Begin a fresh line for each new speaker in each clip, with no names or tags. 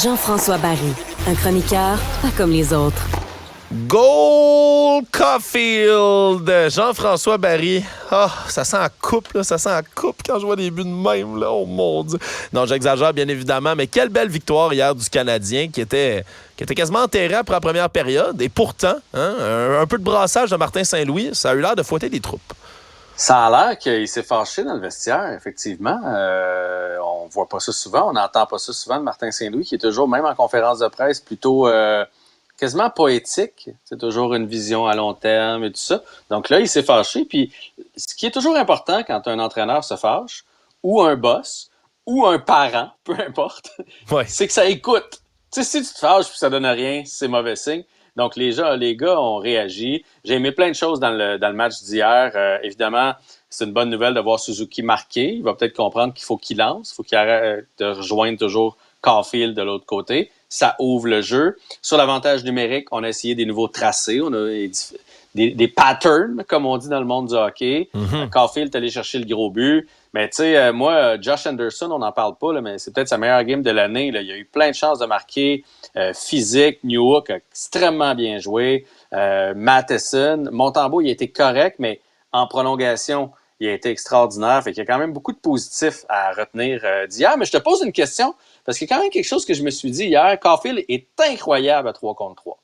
Jean-François Barry, un chroniqueur pas comme les autres.
Gold Caulfield, Jean-François Barry. Ah, ça sent la coupe, là. Ça sent la coupe quand je vois des buts de même, là. Oh mon Dieu. Non, j'exagère bien évidemment, mais quelle belle victoire hier du Canadien qui était quasiment enterré après la première période. Et pourtant, un peu de brassage de Martin Saint-Louis, ça a eu l'air de fouetter des troupes.
Ça a l'air qu'il s'est fâché dans le vestiaire, effectivement. On voit pas ça souvent, on n'entend pas ça souvent de Martin Saint-Louis, qui est toujours, même en conférence de presse, plutôt quasiment poétique. C'est toujours une vision à long terme et tout ça. Donc là, il s'est fâché. Puis ce qui est toujours important quand un entraîneur se fâche, ou un boss, ou un parent, peu importe,
Ouais.
c'est que ça écoute. Tu sais, si tu te fâches et ça donne rien, c'est mauvais signe. Donc, les gars ont réagi. J'ai aimé plein de choses dans le match d'hier. Évidemment, c'est une bonne nouvelle de voir Suzuki marquer. Il va peut-être comprendre qu'il faut qu'il lance. Il faut qu'il arrête de rejoindre toujours Caulfield de l'autre côté. Ça ouvre le jeu. Sur l'avantage numérique, on a essayé des nouveaux tracés. On a des patterns, comme on dit dans le monde du hockey. Caulfield est allé chercher le gros but. Mais tu sais, moi, Josh Anderson, on n'en parle pas, là, mais c'est peut-être sa meilleure game de l'année. Là. Il a eu plein de chances de marquer. Physique, Newhook a extrêmement bien joué. Matheson, Montembeault, il a été correct, mais en prolongation, il a été extraordinaire. Fait qu'il y a quand même beaucoup de positifs à retenir d'hier. Mais je te pose une question, parce qu'il y a quand même quelque chose que je me suis dit hier. Caulfield est incroyable à 3 contre 3.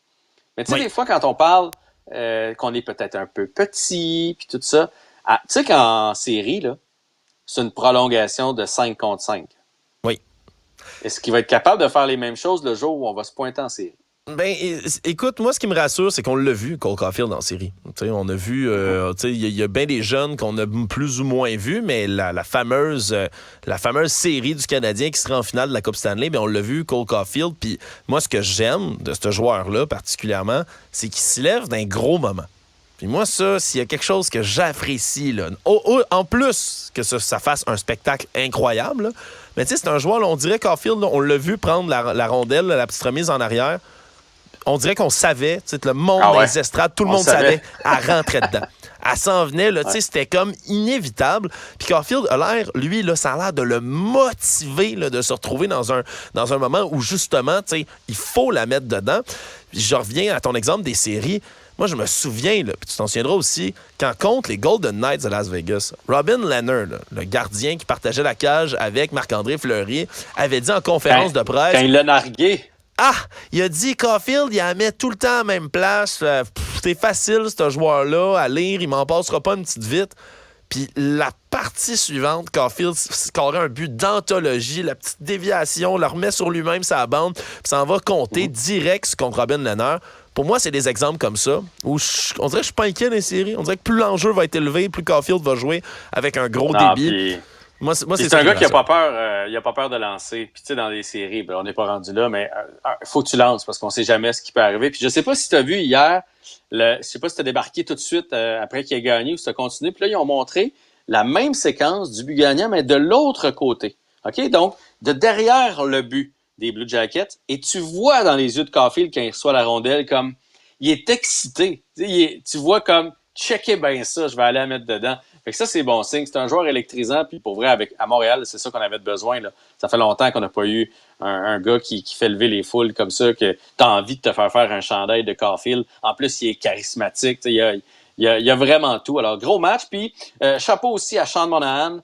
Mais tu sais, des fois, quand on parle qu'on est peut-être un peu petit, puis tout ça, tu sais qu'en série, là, c'est une prolongation de 5 contre 5.
Oui.
Est-ce qu'il va être capable de faire les mêmes choses le jour où on va se pointer en série?
Ben, écoute, moi, ce qui me rassure, c'est qu'on l'a vu, Cole Caulfield, en série. T'sais, on a vu, il y a bien des jeunes qu'on a plus ou moins vus, mais la fameuse série du Canadien qui sera en finale de la Coupe Stanley, ben, on l'a vu, Cole Caulfield. Puis moi, ce que j'aime de ce joueur-là, particulièrement, c'est qu'il se lève d'un gros moment. Puis moi, ça, s'il y a quelque chose que j'apprécie, là, en plus que ça fasse un spectacle incroyable, là, mais tu sais, c'est un joueur, là, on dirait Caulfield, là, on l'a vu prendre la rondelle, là, la petite remise en arrière. On dirait qu'on savait, tu sais, le monde des estrades, tout le monde savait, elle rentrait dedans. Elle s'en venait, là, tu sais, c'était comme inévitable. Puis Caulfield a l'air, lui, là, ça a l'air de le motiver, là, de se retrouver dans un moment où, justement, tu sais, il faut la mettre dedans. Puis je reviens à ton exemple des séries. Moi, je me souviens, là, puis tu t'en souviendras aussi, quand contre les Golden Knights de Las Vegas, Robin Lehner, là, le gardien qui partageait la cage avec Marc-André Fleury, avait dit en conférence de presse...
Quand il l'a nargué.
Il a dit Caulfield, il la met tout le temps à la même place. C'est facile, ce joueur-là, à lire. Il m'en passera pas une petite vite. Puis la partie suivante, Caulfield scorait un but d'anthologie. La petite déviation, le remet sur lui-même sa bande. Puis ça en va compter direct contre Robin Lehner. Pour moi, c'est des exemples comme ça où on dirait que je suis pas inquiet des séries. On dirait que plus l'enjeu va être élevé, plus Caulfield va jouer avec un gros débit.
Puis...
Moi,
c'est un gars qui a pas peur, il a pas peur de lancer. Puis tu sais, dans les séries, ben, on n'est pas rendu là, mais faut que tu lances parce qu'on sait jamais ce qui peut arriver. Puis je sais pas si tu as vu hier, je sais pas si tu as débarqué tout de suite après qu'il ait gagné ou si tu as continué. Puis là, ils ont montré la même séquence du but gagnant, mais de l'autre côté. OK? Donc, de derrière le but des Blue Jackets. Et tu vois dans les yeux de Caulfield quand il reçoit la rondelle comme il est excité. Tu vois comme checker bien ça, je vais aller la mettre dedans. Fait que ça, c'est bon signe. C'est un joueur électrisant. Puis pour vrai, à Montréal, c'est ça qu'on avait besoin. Là. Ça fait longtemps qu'on n'a pas eu un gars qui fait lever les foules comme ça, que tu as envie de te faire un chandail de Caulfield. En plus, il est charismatique. Il y a vraiment tout. Alors, gros match. Puis, chapeau aussi à Sean Monahan.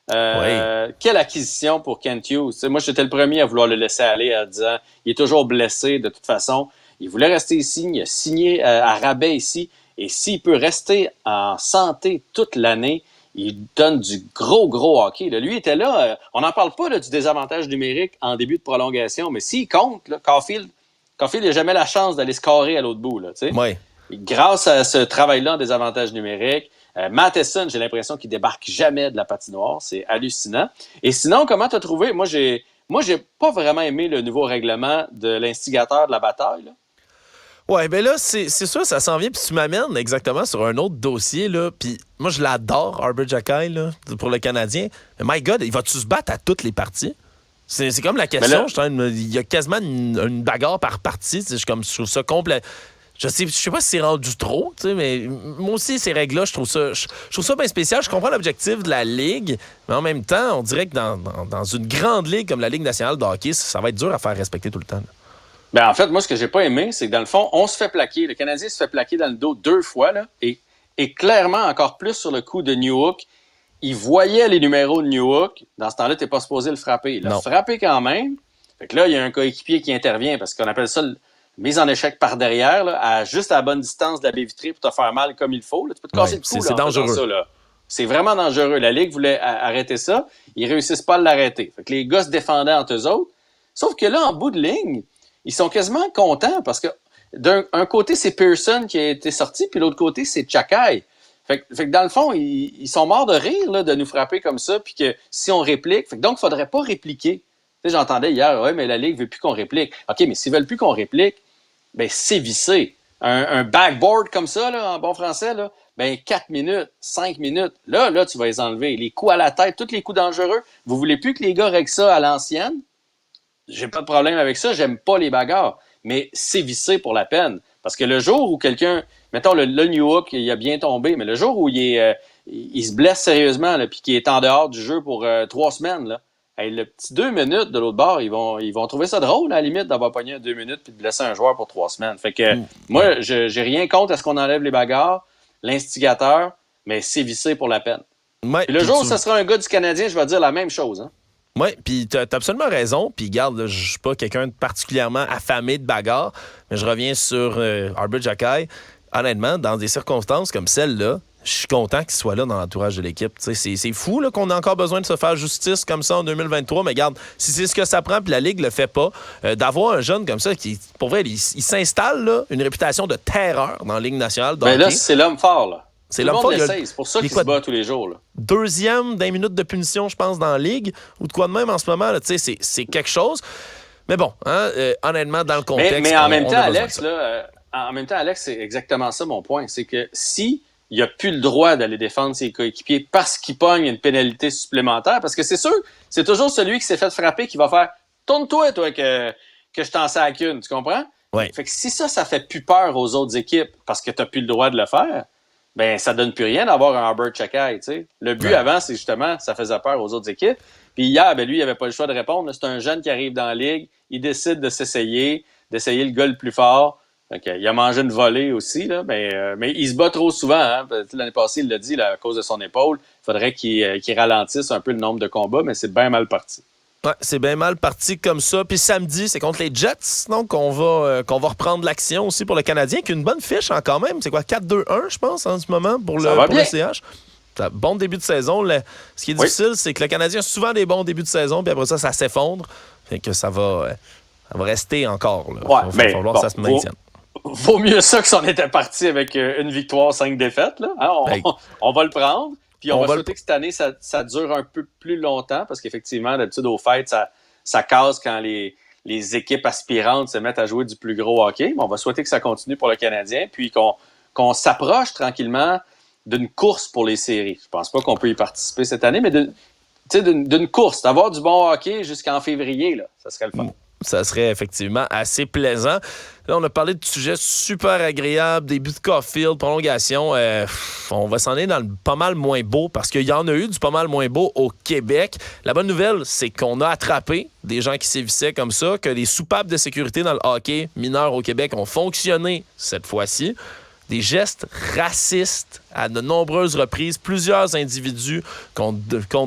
Quelle acquisition pour Kent Hughes. T'sais, moi, j'étais le premier à vouloir le laisser aller en disant il est toujours blessé de toute façon. Il voulait rester ici. Il a signé à rabais ici. Et s'il peut rester en santé toute l'année, il donne du gros hockey. Là, lui était là. On n'en parle pas là, du désavantage numérique en début de prolongation, mais s'il compte, là, Caulfield n'a jamais la chance d'aller scorer à l'autre bout. Là,
ouais.
Grâce à ce travail-là en désavantage numérique, Matheson, j'ai l'impression qu'il débarque jamais de la patinoire. C'est hallucinant. Et sinon, comment tu as trouvé? Moi, j'ai pas vraiment aimé le nouveau règlement de l'instigateur de la bataille. Là.
Ouais, ben là, c'est sûr, ça s'en vient, puis tu m'amènes exactement sur un autre dossier, là, puis moi, je l'adore, Arber Xhekaj, là, pour le Canadien, mais my God, il va-tu se battre à toutes les parties? C'est comme la question, il y a quasiment une bagarre par partie, je trouve ça complet. je sais pas si c'est rendu trop, mais moi aussi, ces règles-là, je trouve ça bien spécial. Je comprends l'objectif de la Ligue, mais en même temps, on dirait que dans une grande ligue comme la Ligue nationale de hockey, ça va être dur à faire respecter tout le temps. Là.
Ben, en fait, moi, ce que j'ai pas aimé, c'est que dans le fond, on se fait plaquer. Le Canadien se fait plaquer dans le dos 2 fois, là, et clairement, encore plus sur le coup de Newhook, il voyait les numéros de Newhook. Dans ce temps-là, t'es pas supposé le frapper. Il l'a frappé quand même. Fait que là, il y a un coéquipier qui intervient parce qu'on appelle ça mise en échec par derrière, là, juste à la bonne distance de la baie vitrée pour te faire mal comme il faut. Là. Tu peux te casser le cou.
C'est dangereux.
Ça, là. C'est vraiment dangereux. La Ligue voulait arrêter ça. Ils réussissent pas à l'arrêter. Fait que les gars se défendaient entre eux autres. Sauf que là, en bout de ligne, ils sont quasiment contents parce que d'un côté, c'est Pearson qui a été sorti, puis l'autre côté, c'est Chakai. Fait que dans le fond, ils sont morts de rire là, de nous frapper comme ça, puis que si on réplique, donc il faudrait pas répliquer. Tu sais, j'entendais hier, ouais, mais la Ligue veut plus qu'on réplique. OK, mais s'ils veulent plus qu'on réplique, ben sévissez. Un backboard comme ça, là, en bon français, là, ben 4 minutes, 5 minutes, là, tu vas les enlever. Les coups à la tête, tous les coups dangereux. Vous voulez plus que les gars règlent ça à l'ancienne? J'ai pas de problème avec ça, j'aime pas les bagarres, mais sévissez pour la peine. Parce que le jour où quelqu'un, mettons le Newhook, il a bien tombé, mais le jour où il se blesse sérieusement, puis qu'il est en dehors du jeu pour 3 semaines, là, hey, le petit 2 minutes de l'autre bord, ils vont trouver ça drôle, à la limite, d'avoir pogné 2 minutes puis de blesser un joueur pour 3 semaines. Fait que moi, j'ai rien contre à ce qu'on enlève les bagarres, l'instigateur, mais sévissez pour la peine.
Ouais,
puis le jour où ce sera un gars du Canadien, je vais dire la même chose, hein.
Oui, puis t'as absolument raison. Puis garde, je suis pas quelqu'un de particulièrement affamé de bagarre, mais je reviens sur Arber Xhekaj. Honnêtement, dans des circonstances comme celle-là, je suis content qu'il soit là dans l'entourage de l'équipe. C'est fou là, qu'on a encore besoin de se faire justice comme ça en 2023, mais regarde, si c'est ce que ça prend, puis la Ligue le fait pas, d'avoir un jeune comme ça qui, pour vrai, il s'installe là, une réputation de terreur dans la Ligue nationale.
Mais là, c'est l'homme fort, là.
C'est l'homme fort.
C'est pour ça qu'il se bat tous les jours. Là.
2e d'un minute de punition, je pense, dans la Ligue, ou de quoi de même en ce moment. Là, c'est quelque chose. Mais bon, hein, honnêtement, dans le contexte...
Mais en même temps, Alex, Alex, c'est exactement ça mon point. C'est que si il n'a plus le droit d'aller défendre ses coéquipiers parce qu'il pogne une pénalité supplémentaire, parce que c'est sûr, c'est toujours celui qui s'est fait frapper qui va faire « Tourne-toi, toi, que je t'en sac une. » Tu comprends?
Ouais.
Fait que si ça fait plus peur aux autres équipes parce que tu n'as plus le droit de le faire... ben ça donne plus rien d'avoir un Arber Xhekaj, tu sais. Le but avant, c'est justement, ça faisait peur aux autres équipes. Puis hier, ben lui, il avait pas le choix de répondre. C'est un jeune qui arrive dans la Ligue, il décide de s'essayer, d'essayer le gars le plus fort. Okay. Il a mangé une volée aussi, là, mais il se bat trop souvent. Hein. L'année passée, il l'a dit, là, à cause de son épaule. Il faudrait qu'il ralentisse un peu le nombre de combats, mais c'est bien mal parti.
Ouais, c'est bien mal parti comme ça. Puis samedi, c'est contre les Jets, donc qu'on va reprendre l'action aussi pour le Canadien, qui a une bonne fiche hein, quand même. C'est quoi, 4-2-1, je pense, en ce moment, pour le CH. C'est un bon début de saison. Ce qui est difficile, c'est que le Canadien a souvent des bons débuts de saison, puis après ça s'effondre. Fait que ça va rester encore. Là.
Ouais,
il va falloir que ça se maintienne.
Vaut mieux ça que si on était parti avec une victoire, 5 défaites. Là. Hein, on va le prendre. Puis on va souhaiter que cette année, ça dure un peu plus longtemps parce qu'effectivement, d'habitude, aux fêtes, ça casse quand les équipes aspirantes se mettent à jouer du plus gros hockey. Mais on va souhaiter que ça continue pour le Canadien puis qu'on s'approche tranquillement d'une course pour les séries. Je pense pas qu'on peut y participer cette année, mais d'une course, d'avoir du bon hockey jusqu'en février, là, ça serait le fun.
Ça serait effectivement assez plaisant. Là, on a parlé de sujets super agréables, début de Caulfield, prolongation. On va s'en aller dans le pas mal moins beau parce qu'il y en a eu du pas mal moins beau au Québec. La bonne nouvelle, c'est qu'on a attrapé des gens qui sévissaient comme ça, que les soupapes de sécurité dans le hockey mineur au Québec ont fonctionné cette fois-ci. Des gestes racistes à de nombreuses reprises. Plusieurs individus contre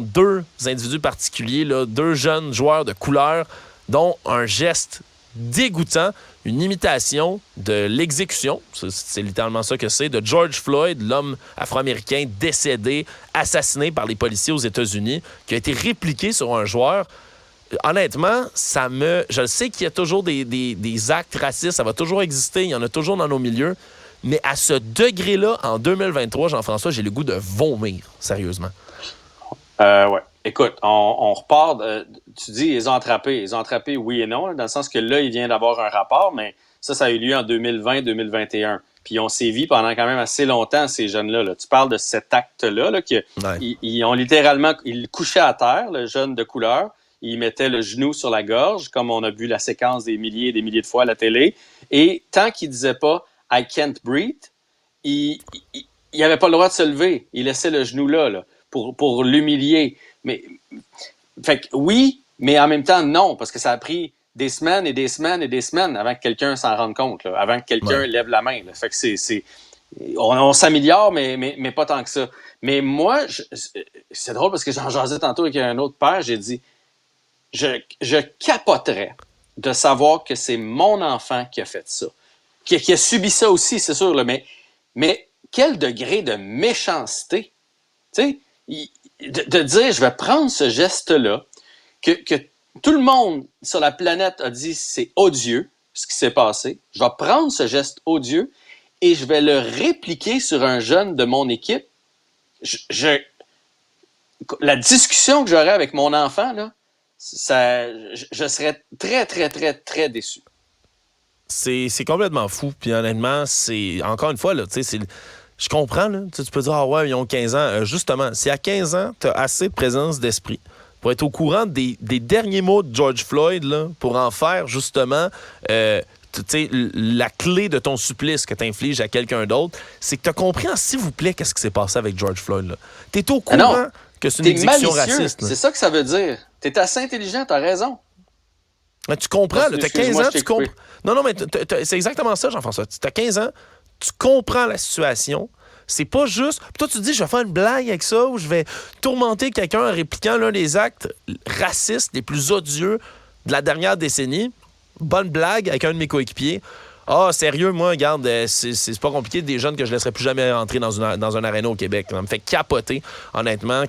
2 individus particuliers, là, 2 jeunes joueurs de couleur, dont un geste dégoûtant, une imitation de l'exécution, c'est littéralement ça que c'est, de George Floyd, l'homme afro-américain décédé, assassiné par les policiers aux États-Unis, qui a été répliqué sur un joueur. Honnêtement, je sais qu'il y a toujours des actes racistes, ça va toujours exister, il y en a toujours dans nos milieux, mais à ce degré-là, en 2023, Jean-François, j'ai le goût de vomir, sérieusement.
Ouais. Écoute, on repart. Tu dis, ils ont attrapé. Ils ont attrapé, oui et non, dans le sens que là, il vient d'avoir un rapport, mais ça a eu lieu en 2020-2021. Puis ils ont sévi pendant quand même assez longtemps, ces jeunes-là. Là. Tu parles de cet acte-là, là, ils ont littéralement... Ils couchaient à terre, le jeune de couleur. Ils mettaient le genou sur la gorge, comme on a vu la séquence des milliers et des milliers de fois à la télé. Et tant qu'ils ne disaient pas I can't breathe, il avait pas le droit de se lever. Il laissait le genou là pour l'humilier. Mais, fait que oui, mais en même temps, non, parce que ça a pris des semaines et des semaines et des semaines avant que quelqu'un s'en rende compte, là, avant que quelqu'un lève la main. Là. Fait que on s'améliore, mais pas tant que ça. Mais moi, c'est drôle parce que j'en jasais tantôt avec un autre père, j'ai dit, je capoterais de savoir que c'est mon enfant qui a fait ça, qui a subi ça aussi, c'est sûr, là, mais quel degré de méchanceté, tu sais, de dire, je vais prendre ce geste-là, que tout le monde sur la planète a dit c'est odieux ce qui s'est passé. Je vais prendre ce geste odieux et je vais le répliquer sur un jeune de mon équipe. La discussion que j'aurais avec mon enfant, là, je serais très, très, très, très déçu.
C'est complètement fou. Puis honnêtement, c'est encore une fois, là, tu sais, je comprends. Là, tu peux dire, ah ouais, ils ont 15 ans. Justement, si à 15 ans, tu as assez de présence d'esprit pour être au courant des derniers mots de George Floyd, là, pour en faire justement la clé de ton supplice que tu infliges à quelqu'un d'autre, c'est que tu as compris, s'il vous plaît, qu'est-ce qui s'est passé avec George Floyd. Tu es au courant que c'est une exécution raciste. Là.
C'est ça que ça veut dire. Tu es assez intelligent, tu as raison.
Mais tu comprends, tu as 15 ans, tu comprends. Non, mais c'est exactement ça, Jean-François. Tu as 15 ans, tu comprends la situation. C'est pas juste. Puis toi, tu te dis, je vais faire une blague avec ça ou je vais tourmenter quelqu'un en répliquant l'un des actes racistes les plus odieux de la dernière décennie. Bonne blague avec un de mes coéquipiers. Ah, sérieux, moi, regarde, c'est pas compliqué. Des jeunes que je laisserai plus jamais rentrer dans un aréna au Québec. Ça me fait capoter, honnêtement,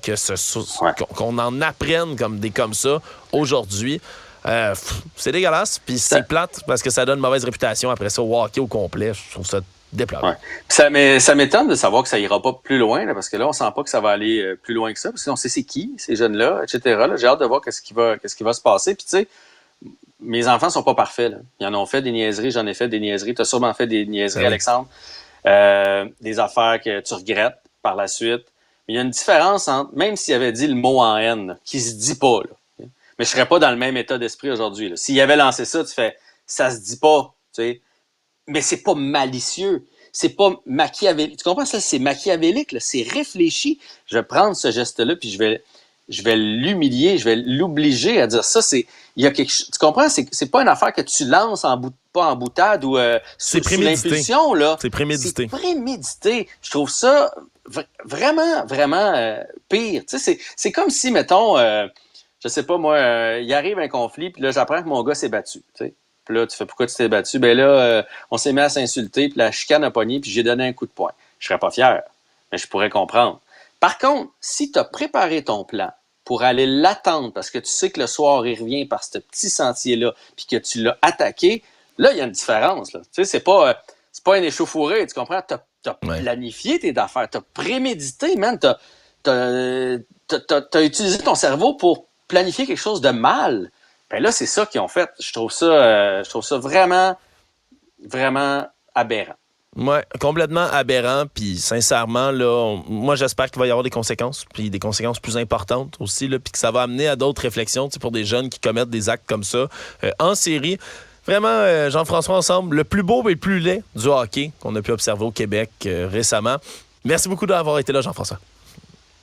qu'on en apprenne comme ça aujourd'hui. C'est dégueulasse, puis c'est plate parce que ça donne une mauvaise réputation après ça au hockey au complet. Je trouve ça déplorable.
Ouais. Ça m'étonne de savoir que ça ira pas plus loin, là, parce que là, on sent pas que ça va aller plus loin que ça, parce qu'on sait c'est qui, ces jeunes-là, etc. Là, j'ai hâte de voir qu'est-ce qui va se passer. Puis tu sais, mes enfants sont pas parfaits. Là. Ils en ont fait des niaiseries, j'en ai fait des niaiseries. Tu as sûrement fait des niaiseries, Alexandre. Des affaires que tu regrettes par la suite. Mais il y a une différence entre, même s'il avait dit le mot en haine, qui se dit pas, là. Mais je serais pas dans le même état d'esprit aujourd'hui. Là. S'il avait lancé ça, tu fais, ça se dit pas, tu sais. Mais c'est pas malicieux. C'est pas machiavélique. Tu comprends ça? C'est machiavélique, là. C'est réfléchi. Je vais prendre ce geste-là, puis je vais l'humilier, je vais l'obliger à dire ça. Il y a quelque chose. Tu comprends? C'est pas une affaire que tu lances pas en boutade ou sous l'impulsion, là.
C'est prémédité.
C'est prémédité. Je trouve ça vraiment, vraiment pire. Tu sais, c'est comme si, mettons, je sais pas, moi, il arrive un conflit, puis là, j'apprends que mon gars s'est battu, tu sais. Puis là, tu fais pourquoi tu t'es battu? Ben là, on s'est mis à s'insulter, puis la chicane a pogné, puis j'ai donné un coup de poing. Je serais pas fier, mais je pourrais comprendre. Par contre, si tu as préparé ton plan pour aller l'attendre, parce que tu sais que le soir, il revient par ce petit sentier-là, puis que tu l'as attaqué, là, il y a une différence. Là. Tu sais, c'est pas un échauffouré, tu comprends? T'as planifié tes affaires, t'as prémédité, man. T'as utilisé ton cerveau pour planifier quelque chose de mal. Ben là, c'est ça qu'ils ont fait. Je trouve ça vraiment, vraiment aberrant.
Oui, complètement aberrant. Puis sincèrement, là, moi, j'espère qu'il va y avoir des conséquences, puis des conséquences plus importantes aussi, là, puis que ça va amener à d'autres réflexions pour des jeunes qui commettent des actes comme ça en série. Vraiment, Jean-François, ensemble, le plus beau et le plus laid du hockey qu'on a pu observer au Québec récemment. Merci beaucoup d'avoir été là, Jean-François.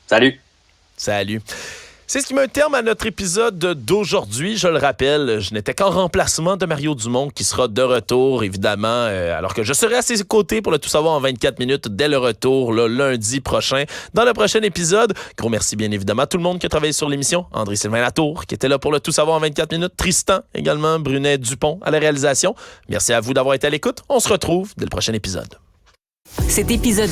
Salut.
Salut. C'est ce qui met un terme à notre épisode d'aujourd'hui. Je le rappelle, je n'étais qu'en remplacement de Mario Dumont qui sera de retour, évidemment, alors que je serai à ses côtés pour le Tout savoir en 24 minutes dès le retour, là, lundi prochain, dans le prochain épisode. Gros merci, bien évidemment, à tout le monde qui a travaillé sur l'émission. André-Sylvain Latour, qui était là pour le Tout savoir en 24 minutes. Tristan, également, Brunet Dupont à la réalisation. Merci à vous d'avoir été à l'écoute. On se retrouve dès le prochain épisode.
Cet épisode